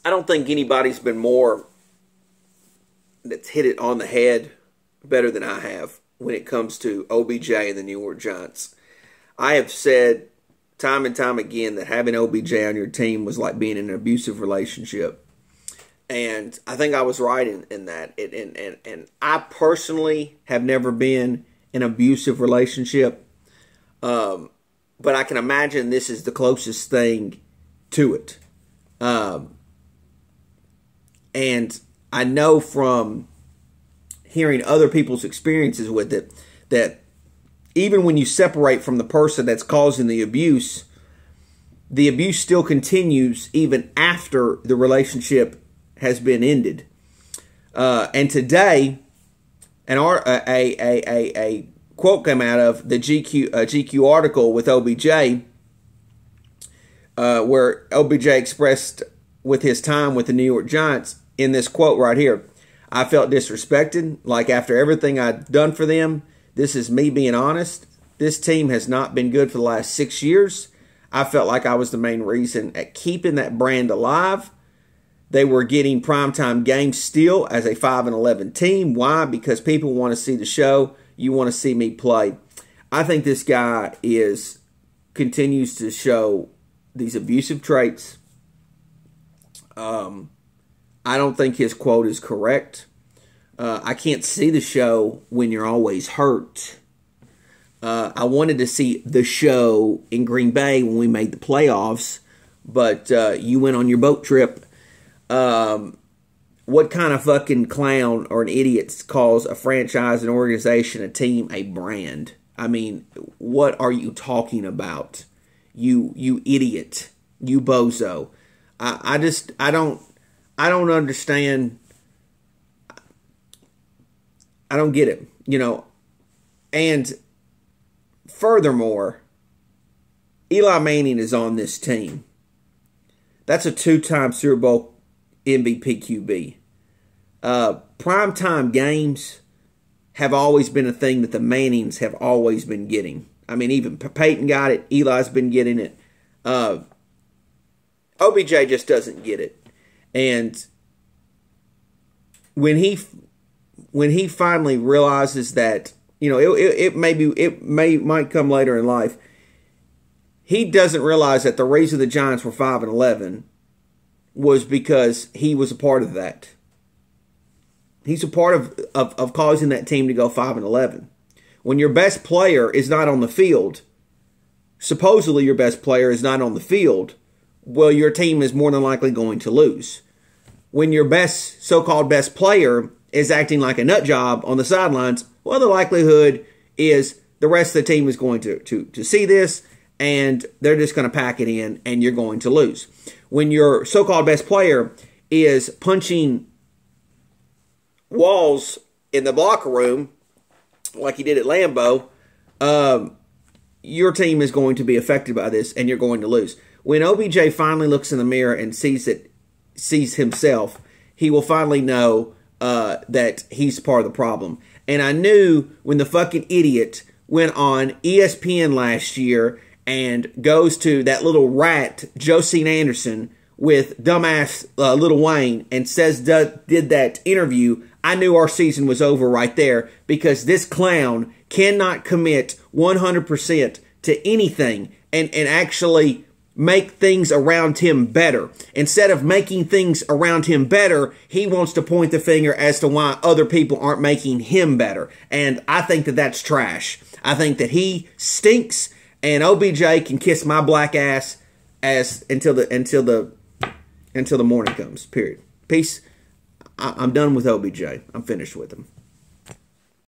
I don't think anybody's been more that's hit it on the head better than I have when it comes to OBJ and the New York Giants. I have said time and time again that having OBJ on your team was like being in an abusive relationship. And I think I was right in that. And I personally have never been in an abusive relationship. But I can imagine this is the closest thing to it. And I know from hearing other people's experiences with it that even when you separate from the person that's causing the abuse still continues even after the relationship has been ended. And today, a quote came out of the GQ article with OBJ, where OBJ expressed with his time with the New York Giants in this quote right here. I felt disrespected, like after everything I'd done for them. This is me being honest. This team has not been good for the last 6 years. I felt like I was the main reason at keeping that brand alive. They were getting primetime games still as a 5-11 team. Why? Because people want to see the show. You want to see me play. I think this guy continues to show these abusive traits. I don't think his quote is correct. I can't see the show when you're always hurt. I wanted to see the show in Green Bay when we made the playoffs, but you went on your boat trip. What kind of fucking clown or an idiot calls a franchise, an organization, a team, a brand? I mean, what are you talking about? You idiot. You bozo. I don't understand. I don't get it, And furthermore, Eli Manning is on this team. That's a 2-time Super Bowl MVP QB. Primetime games have always been a thing that the Mannings have always been getting. I mean, even Peyton got it. Eli's been getting it. OBJ just doesn't get it. And when he finally realizes that, it might come later in life. He doesn't realize that the reason the Giants were 5-11 was because he was a part of that. He's a part of causing that team to go 5-11. When your best player is not on the field, supposedly your best player is not on the field, well, your team is more than likely going to lose. When your so-called best player is acting like a nut job on the sidelines, well, the likelihood is the rest of the team is going to see this, and they're just going to pack it in, and you're going to lose. When your so-called best player is punching walls in the locker room, like he did at Lambeau, your team is going to be affected by this, and you're going to lose. When OBJ finally looks in the mirror and sees himself, he will finally know that he's part of the problem. And I knew when the fucking idiot went on ESPN last year and goes to that little rat, Josine Anderson, with dumbass Lil Wayne and did that interview, I knew our season was over right there, because this clown cannot commit 100% to anything and actually make things around him better. Instead of making things around him better, he wants to point the finger as to why other people aren't making him better. And I think that that's trash. I think that he stinks, and OBJ can kiss my black ass until the morning comes. Period. Peace. I'm done with OBJ. I'm finished with him.